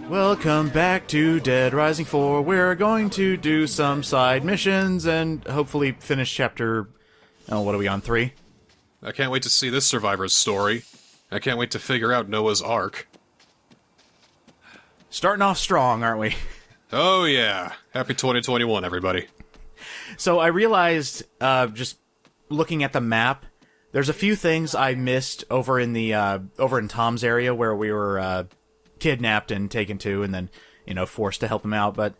Welcome back to Dead Rising 4. We're going to do some side missions and hopefully finish chapter... Oh, what are we on, 3? I can't wait to see this survivor's story. I can't wait to figure out Noah's Ark. Starting off strong, aren't we? Oh yeah. Happy 2021, everybody. So I realized, just looking at the map, there's a few things I missed over in the, over in Tom's area where we were, kidnapped and taken to and then, you know, forced to help him out, but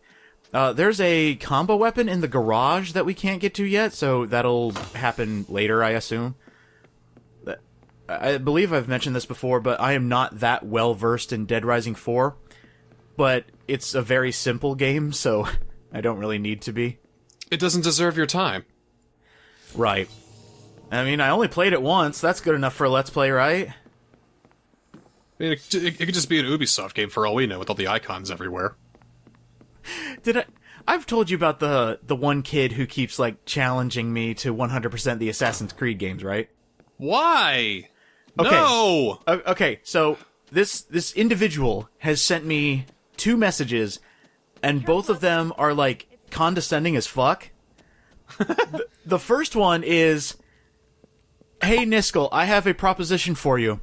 there's a combo weapon in the garage that we can't get to yet, so that'll happen later, I assume. I believe I've mentioned this before, but I am not that well versed in Dead Rising 4, but it's a very simple game, so I don't really need to be. It doesn't deserve your time. Right. I mean, I only played it once, that's good enough for a Let's Play, right? I mean, it could just be an Ubisoft game for all we know, with all the icons everywhere. I've told you about the one kid who keeps, like, challenging me to 100% the Assassin's Creed games, right? Why? Okay. No! Okay, so this individual has sent me 2 messages, and both of them are, like, condescending as fuck. The first one is, "Hey, Niskel, I have a proposition for you.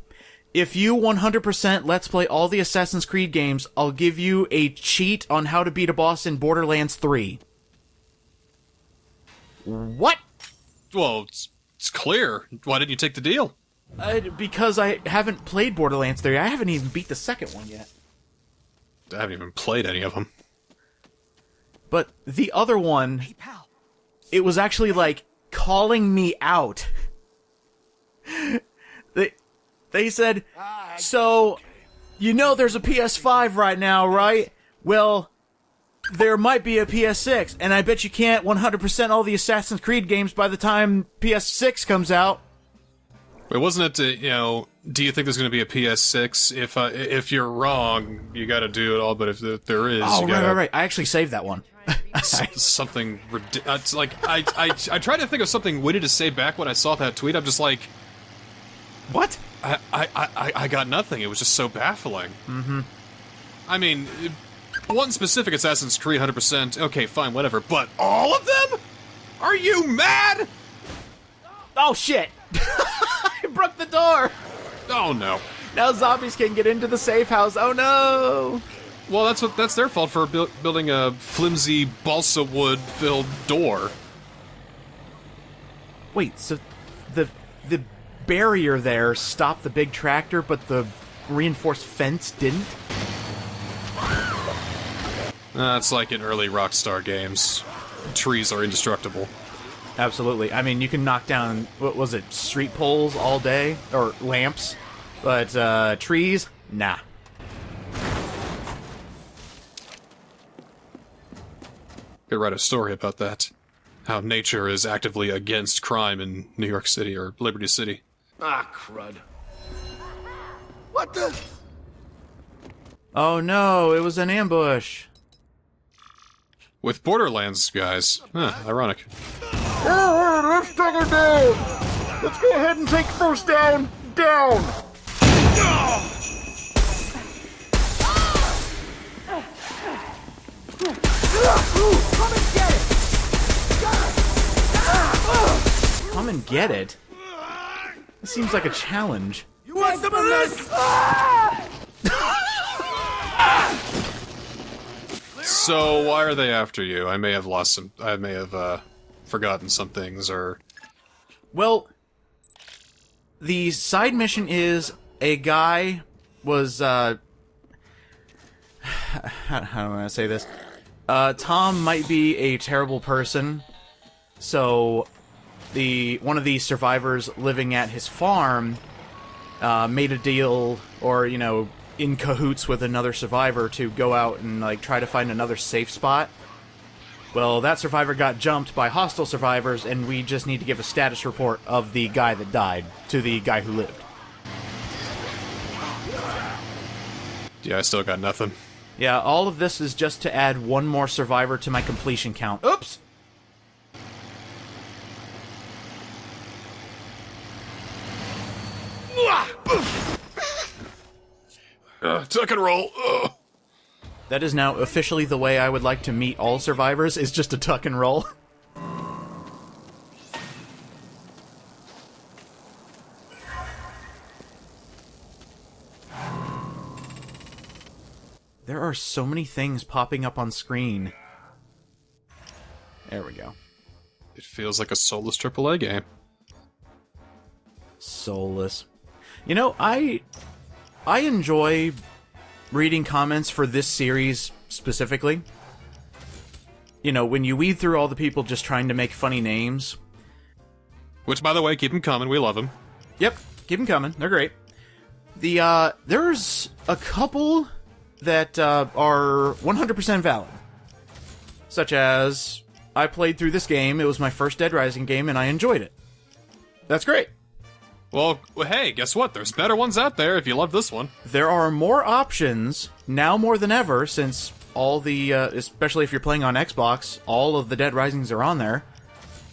If you 100% Let's Play all the Assassin's Creed games, I'll give you a cheat on how to beat a boss in Borderlands 3. What? Well, it's clear. Why didn't you take the deal? Because I haven't played Borderlands 3. I haven't even beat the second one yet. I haven't even played any of them. But the other one, hey, pal. It was actually, like, calling me out. They said, so, you know there's a PS5 right now, right? Well, there might be a PS6, and I bet you can't 100% all the Assassin's Creed games by the time PS6 comes out. Wait, wasn't it, you know, do you think there's going to be a PS6? If you're wrong, you gotta do it all, but if there is, oh, you gotta... right. I actually saved that one. Something ridiculous. It's like, I tried to think of something witty to say back when I saw that tweet. I'm just like... What? I got nothing. It was just so baffling. Mm-hmm. I mean, one specific Assassin's Creed 100%, okay, fine, whatever, but all of them? Are you mad? Oh, shit! I broke the door! Oh, no. Now zombies can get into the safe house. Oh, no! Well, that's their fault for building a flimsy balsa wood-filled door. Wait, so the barrier there stopped the big tractor, but the reinforced fence didn't? It's like in early Rockstar games. Trees are indestructible. Absolutely. I mean, you can knock down, what was it, street poles all day? Or lamps? But, trees? Nah. Could write a story about that. How nature is actively against crime in New York City or Liberty City. Ah, crud. What the? Oh no, it was an ambush. With Borderlands, guys. Huh, ironic. Alright, let's take her down! Let's go ahead and take first down! Down! Come and get it! Come and get it? This seems like a challenge. You want some of this? So, why are they after you? I may have forgotten some things, or... Well, the side mission is a guy was, how do I say this? Tom might be a terrible person, so one of the survivors living at his farm made a deal, or, you know, in cahoots with another survivor to go out and, like, try to find another safe spot. Well, that survivor got jumped by hostile survivors, and we just need to give a status report of the guy that died to the guy who lived. Yeah, I still got nothing. Yeah, all of this is just to add one more survivor to my completion count. Oops! Tuck and roll. Ugh. That is now officially the way I would like to meet all survivors, is just a tuck and roll. There are so many things popping up on screen. There we go. It feels like a soulless AAA game. Soulless. You know, I enjoy reading comments for this series specifically. You know, when you weed through all the people just trying to make funny names. Which, by the way, keep them coming. We love them. Yep, keep them coming. They're great. There's a couple that are 100% valid. Such as, I played through this game, it was my first Dead Rising game, and I enjoyed it. That's great. Well, hey, guess what? There's better ones out there if you love this one. There are more options, now more than ever, since all the, especially if you're playing on Xbox, all of the Dead Risings are on there.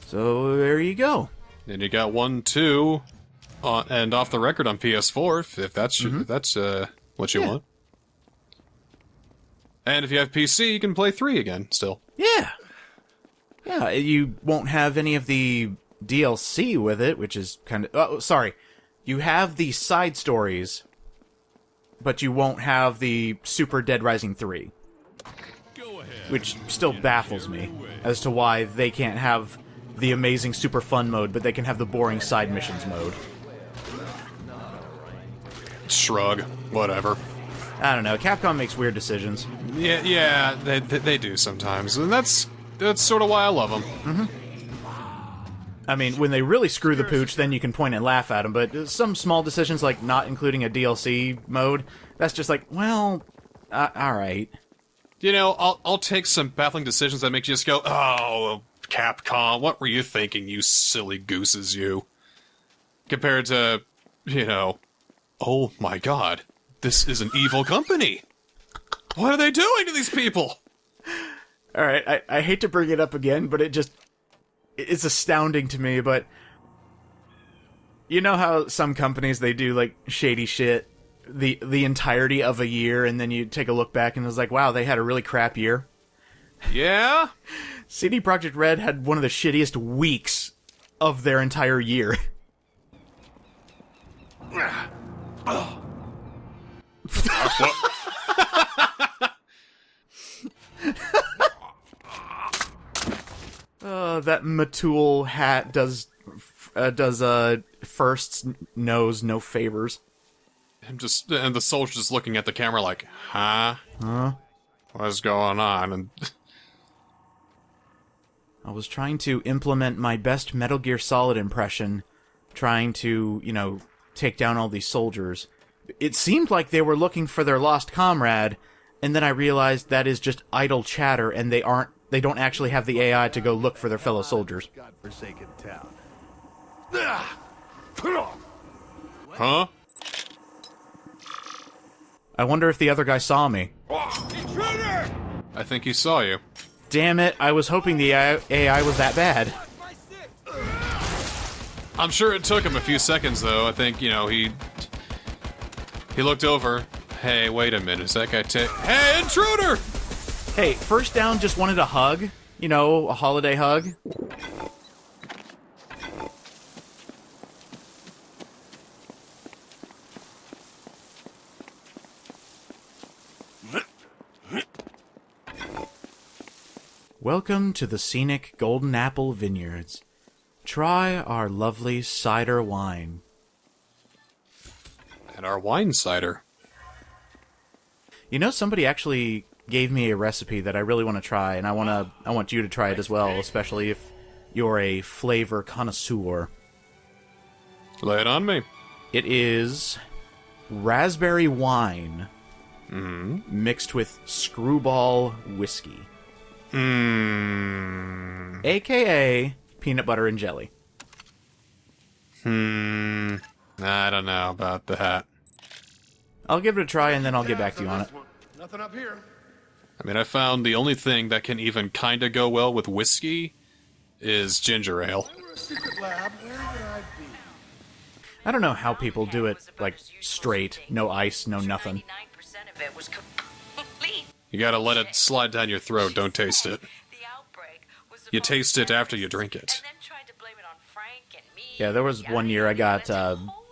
So, there you go. And you got 1, 2, and off the record on PS4, if that's, what you want. And if you have PC, you can play 3 again, still. Yeah. Yeah, you won't have any of the DLC with it, which is kind of... Oh, sorry. You have the side stories, but you won't have the Super Dead Rising 3. Which still baffles me as to why they can't have the amazing super fun mode, but they can have the boring side missions mode. Shrug. Whatever. I don't know. Capcom makes weird decisions. Yeah, they do sometimes, and that's sort of why I love them. Mm-hmm. I mean, when they really screw the pooch, then you can point and laugh at them, but some small decisions, like not including a DLC mode, that's just like, well, alright. You know, I'll take some baffling decisions that make you just go, oh, Capcom, what were you thinking, you silly gooses, you? Compared to, you know, oh my god. This is an evil company. What are they doing to these people? Alright, I hate to bring it up again, but it's astounding to me, but you know how some companies, they do, like, shady shit the entirety of a year, and then you take a look back and it's like, wow, they had a really crap year? Yeah? CD Projekt Red had one of the shittiest weeks of their entire year. That Matul hat does firsts knows no favors. And the soldier's just looking at the camera like, huh? What's going on? And I was trying to implement my best Metal Gear Solid impression, trying to, you know, take down all these soldiers. It seemed like they were looking for their lost comrade, and then I realized that is just idle chatter, and they don't actually have the AI to go look for their fellow soldiers. Godforsaken town. huh? I wonder if the other guy saw me. Intruder! I think he saw you. Damn it, I was hoping the AI was that bad. I'm sure it took him a few seconds, though. I think, you know, he looked over. Hey, wait a minute, is that guy Hey, intruder! Hey, First Down just wanted a hug. You know, a holiday hug. Welcome to the scenic Golden Apple Vineyards. Try our lovely cider wine. And our wine cider. You know, somebody actually gave me a recipe that I really want to try, and I want you to try it as well, especially if you're a flavor connoisseur. Lay it on me. It is raspberry wine mixed with screwball whiskey. AKA peanut butter and jelly. I don't know about that. I'll give it a try and then I'll get back to you on it. Nothing up here. I mean, I found the only thing that can even kinda go well with whiskey is ginger ale. Under a secret lab, where would I be? I don't know how people do it, like, straight, no ice, no nothing. 99% of it was complete You gotta let it slide down your throat, don't taste it. You taste it after you drink it. Yeah, there was one year I got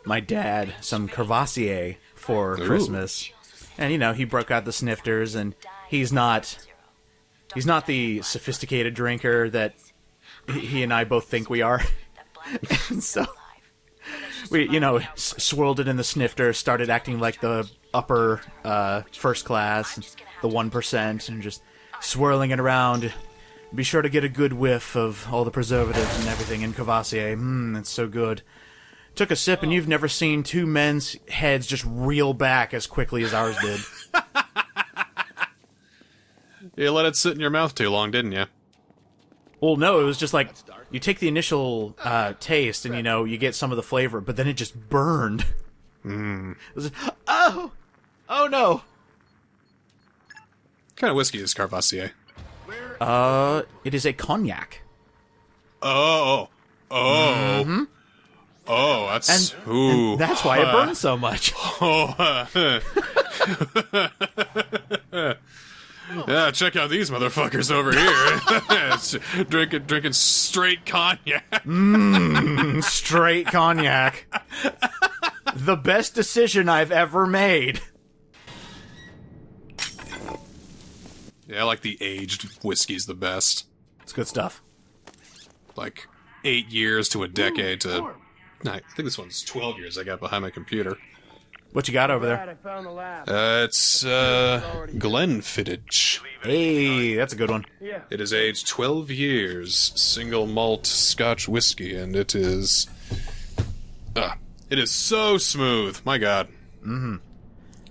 my dad some Crevassier for Christmas. And, you know, he broke out the snifters, and he's not the sophisticated drinker that he and I both think we are. And so we, you know, swirled it in the snifter, started acting like the upper first class, the 1%, and just swirling it around. Be sure to get a good whiff of all the preservatives and everything in Crevassier. It's so good. Took a sip, and you've never seen two men's heads just reel back as quickly as ours did. You let it sit in your mouth too long, didn't you? Well, no, it was just like, you take the initial taste, and, you know, you get some of the flavor, but then it just burned. It was, oh no. What kind of whiskey is Crevassier? It is a cognac. Oh, that's... And that's why it burns so much. Yeah, check out these motherfuckers over here. drinking straight cognac. Straight cognac. The best decision I've ever made. Yeah, I like the aged whiskey's the best. It's good stuff. Like 8 years to a decade to... I think this one's 12 years I got behind my computer. What you got over there? I found the lab. It's Glenfiddich. Hey, that's a good one. Yeah. It is aged 12 years, single malt Scotch whiskey, and it is so smooth. My God. Mm-hmm.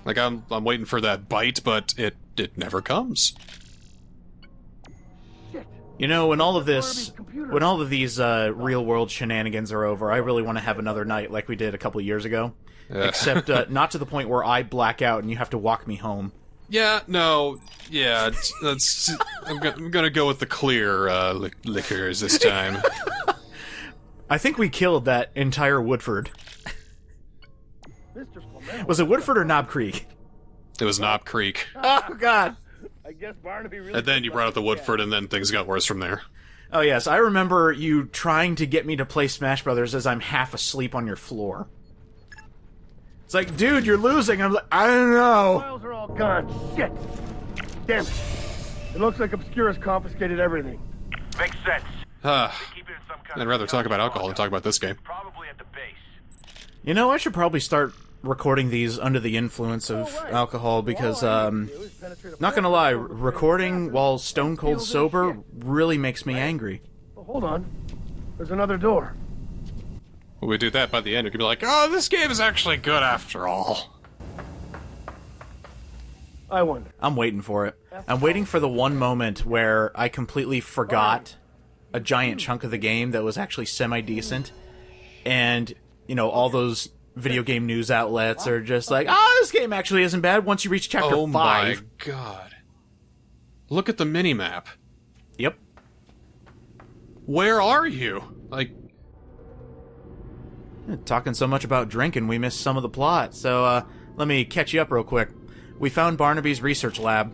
Like I'm waiting for that bite, but it never comes. You know, when all of these real world shenanigans are over, I really want to have another night like we did a couple years ago. Except not to the point where I black out and you have to walk me home. Yeah, no, yeah, I'm gonna go with the clear liquors this time. I think we killed that entire Woodford. Was it Woodford or Knob Creek? It was Knob Creek. Oh, God. I guess Barnaby really... And then you brought up the Woodford, and then things got worse from there. Oh, yes, I remember you trying to get me to play Smash Brothers as I'm half asleep on your floor. It's like, dude, you're losing. I'm like, I don't know. Files are all gone. Shit. Damn it. It looks like Obscura's confiscated everything. Makes sense. I'd Keep it in some kind rather talk about alcohol than talk about this game. Probably at the base. You know, I should probably start recording these under the influence of alcohol because, not gonna lie, recording while stone cold sober really makes me angry. Well, hold on. There's another door. When we do that by the end, we can be like, oh, this game is actually good after all. I wonder. I'm waiting for it. I'm waiting for the one moment where I completely forgot a giant chunk of the game that was actually semi-decent, and, you know, all those video game news outlets are just like, oh, this game actually isn't bad once you reach chapter 5. Oh my God. Look at the minimap. Yep. Where are you? Like... Talking so much about drinking, we missed some of the plot, so, let me catch you up real quick. We found Barnaby's research lab.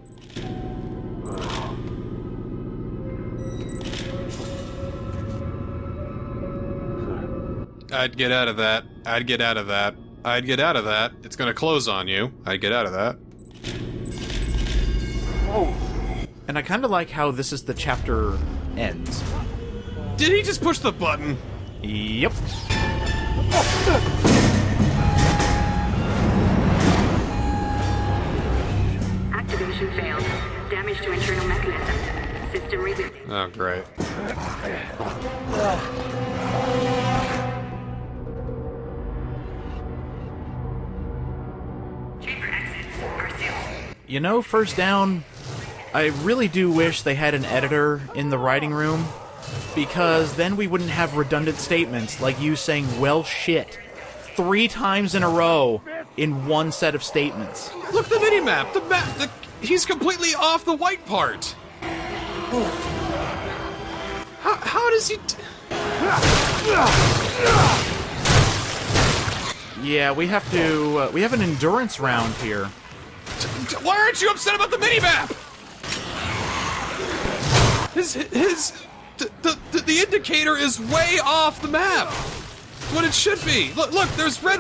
I'd get out of that. I'd get out of that. I'd get out of that. It's gonna close on you. I'd get out of that. Oh. And I kind of like how this is the chapter ends. Did he just push the button? Yep. Activation failed. Damage to internal mechanism. System rebooting. Oh, great. Chamber exits are sealed. You know, First Down, I really do wish they had an editor in the writing room, because then we wouldn't have redundant statements like you saying, well, shit, 3 times in a row in one set of statements. Look, the minimap! He's completely off the white part! How does he... Yeah, we have to, we have an endurance round here. Why aren't you upset about the minimap? The indicator is way off the map. What it should be. Look, there's red.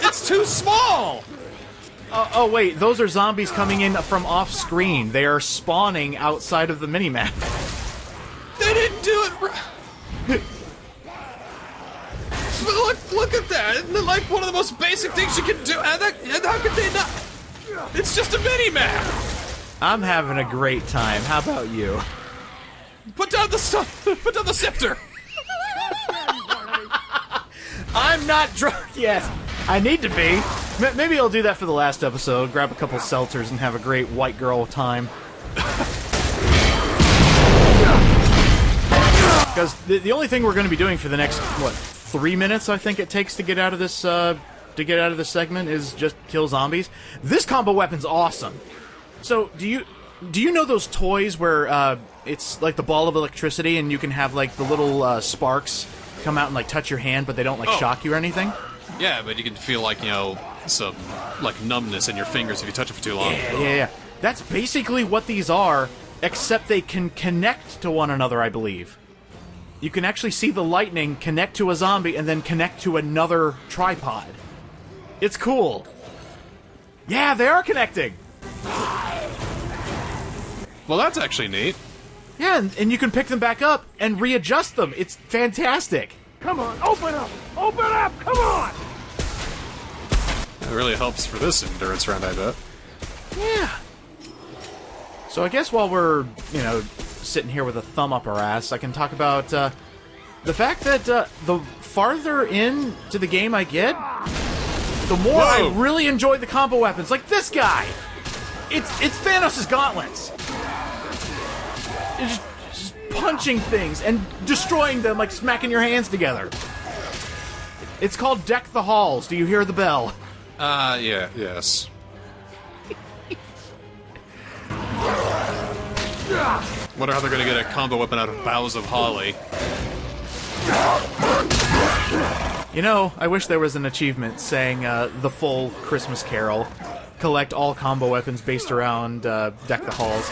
It's too small. Oh wait, those are zombies coming in from off screen. They are spawning outside of the minimap. They didn't do it. Look at that. Isn't it like one of the most basic things you can do? And how could they not? It's just a mini-map. I'm having a great time. How about you? Put down the stuff. Put down the scepter. I'm not drunk yet. I need to be. Maybe I'll do that for the last episode. Grab a couple seltzers and have a great white girl time. Because the only thing we're going to be doing for the next 3 minutes, I think it takes to get out of this segment is just kill zombies. This combo weapon's awesome. So do you know those toys where it's like the ball of electricity and you can have like the little sparks come out and like touch your hand, but they don't like shock you or anything? Yeah, but you can feel like, some like numbness in your fingers if you touch it for too long. Yeah. That's basically what these are, except they can connect to one another, I believe. You can actually see the lightning connect to a zombie and then connect to another tripod. It's cool. Yeah, they are connecting. Well, that's actually neat. Yeah, and you can pick them back up and readjust them. It's fantastic. Come on, open up! Open up! Come on! It really helps for this endurance round, I bet. Yeah. So I guess while we're, sitting here with a thumb up our ass, I can talk about the fact that the farther into the game I get, the more I really enjoy the combo weapons. Like this guy! It's Thanos' gauntlets! It's just punching things and destroying them, like smacking your hands together. It's called Deck the Halls. Do you hear the bell? Yes. Wonder how they're gonna get a combo weapon out of Boughs of Holly. I wish there was an achievement saying the full Christmas Carol. Collect all combo weapons based around Deck the Halls.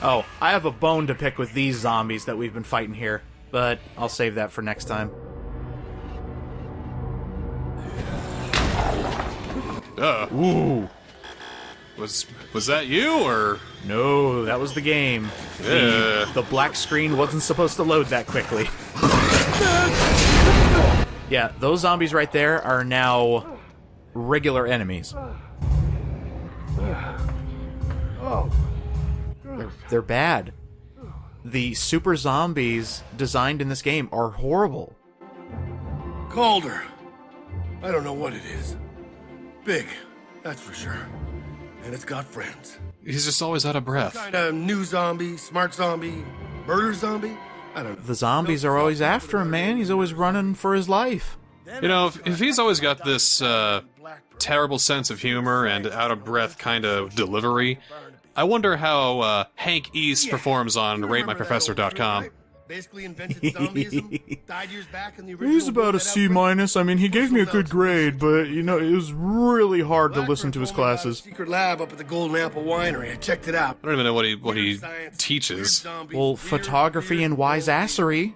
Oh, I have a bone to pick with these zombies that we've been fighting here, but I'll save that for next time. Ooh. Was that you, or...? No, that was the game. The black screen wasn't supposed to load that quickly. Yeah, those zombies right there are now regular enemies. They're bad. The super zombies designed in this game are horrible. Calder. I don't know what it is. Big, that's for sure. And it's got friends. He's just always out of breath. Kind of new zombie, smart zombie, murder zombie? I don't know. The zombies are always after him, man. He's always running for his life. If he's always got this terrible sense of humor and out-of-breath kind of delivery, I wonder how Hank East performs on RateMyProfessor.com. Basically invented zombieism, died years back in the original... He's about a C-. I mean, he gave me a good grade, but, it was really hard to listen to his classes. Secret lab up at the Golden Apple Winery. I checked it out. I don't even know what he teaches. Well, photography and wiseassery.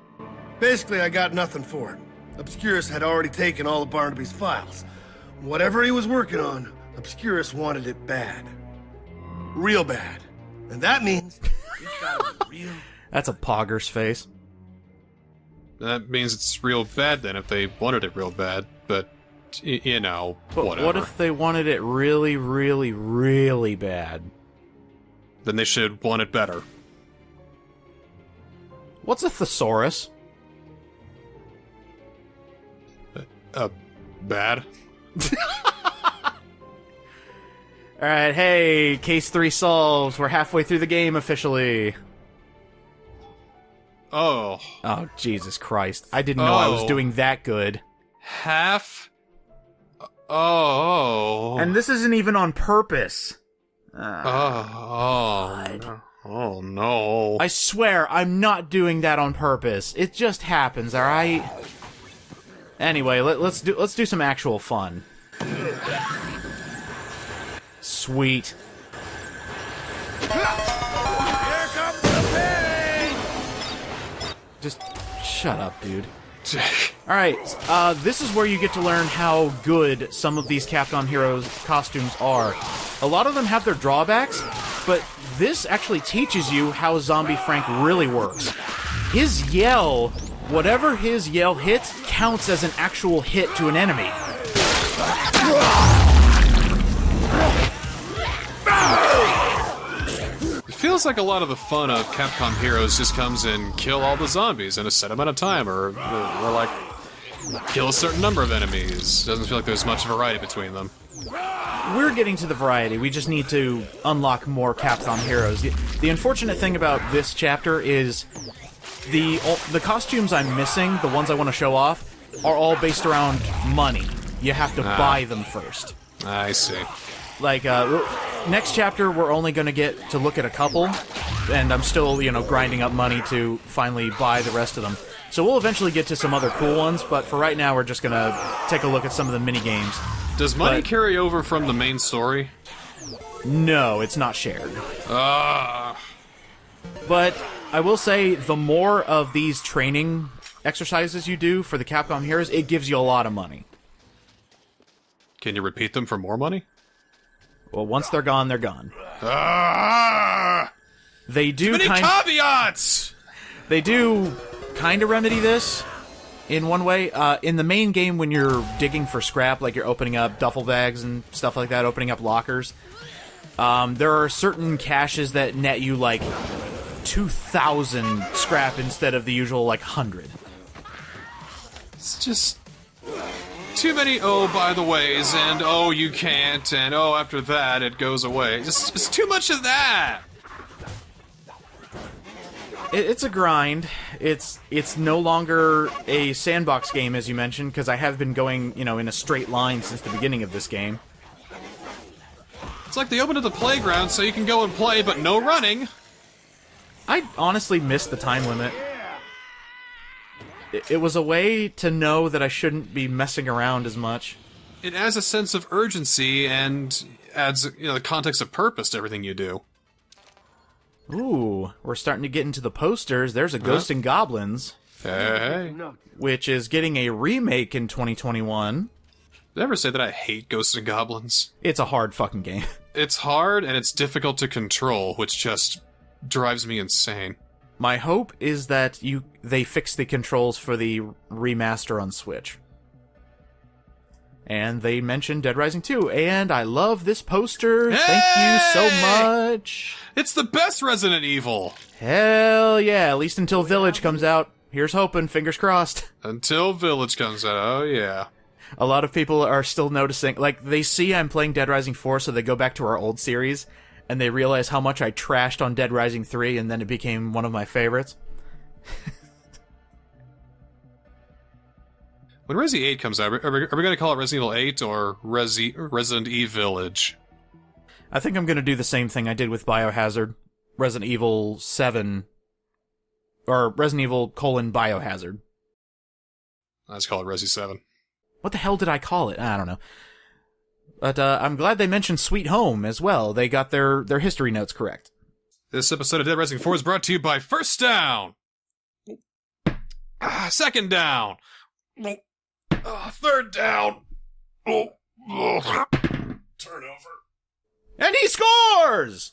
Basically, I got nothing for it. Obscurus had already taken all of Barnaby's files. Whatever he was working on, Obscurus wanted it bad. Real bad. And that means it's gotta be real. That's a pogger's face. That means it's real bad then, if they wanted it real bad. But, But whatever. what if they wanted it really, really, really bad? Then they should want it better. What's a thesaurus? Bad? Alright, hey, case 3 solved. We're halfway through the game officially. Oh. Oh, Jesus Christ. I didn't know I was doing that good. Half? Oh. And this isn't even on purpose. Oh, no. I swear, I'm not doing that on purpose. It just happens, alright? Anyway, let's do some actual fun. Sweet. Here comes the pain! Just shut up, dude. Alright, this is where you get to learn how good some of these Capcom Heroes costumes are. A lot of them have their drawbacks, but this actually teaches you how Zombie Frank really works. His yell, whatever his yell hits, counts as an actual hit to an enemy. It feels like a lot of the fun of Capcom Heroes just comes in kill all the zombies in a set amount of time, or like kill a certain number of enemies. Doesn't feel like there's much variety between them. We're getting to the variety. We just need to unlock more Capcom Heroes. The unfortunate thing about this chapter is the costumes I'm missing, the ones I want to show off, are all based around money. You have to buy them first. I see. Like, next chapter, we're only going to get to look at a couple, and I'm still, grinding up money to finally buy the rest of them. So we'll eventually get to some other cool ones, but for right now, we're just going to take a look at some of the mini-games. Does money carry over from the main story? No, it's not shared. Ah. But I will say, the more of these training exercises you do for the Capcom Heroes, it gives you a lot of money. Can you repeat them for more money? Well, once they're gone, they're gone. Ah! They do Many caveats! They do kind of remedy this in one way. In the main game, when you're digging for scrap, like you're opening up duffel bags and stuff like that, opening up lockers, there are certain caches that net you like 2,000 scrap instead of the usual like 100. It's just too many by the ways, and you can't, and after that it goes away. Just too much of that. It's a grind. It's no longer a sandbox game, as you mentioned, because I have been going, in a straight line since the beginning of this game. It's like they opened up the playground so you can go and play, but no running. I honestly missed the time limit. It was a way to know that I shouldn't be messing around as much. It adds a sense of urgency and adds, the context of purpose to everything you do. Ooh, we're starting to get into the posters. There's a Ghosts and Goblins, Hey. which is getting a remake in 2021. Did I ever say that I hate Ghosts and Goblins? It's a hard fucking game. It's hard and it's difficult to control, which just drives me insane. My hope is that they fix the controls for the remaster on Switch. And they mentioned Dead Rising 2, and I love this poster. Hey! Thank you so much. It's the best Resident Evil! Hell yeah, at least until Village comes out. Here's hoping, fingers crossed. Until Village comes out, oh yeah. A lot of people are still noticing, like, they see I'm playing Dead Rising 4, so they go back to our old series, and they realize how much I trashed on Dead Rising 3, and then it became one of my favorites. When Resi 8 comes out, are we going to call it Resident Evil 8 or Resident Evil Village? I think I'm going to do the same thing I did with Biohazard. Resident Evil 7. Or Resident Evil : Biohazard. Let's call it Resi 7. What the hell did I call it? I don't know. But I'm glad they mentioned Sweet Home as well. They got their history notes correct. This episode of Dead Rising 4 is brought to you by First Down! Second Down! Third Down! Turnover. And he scores!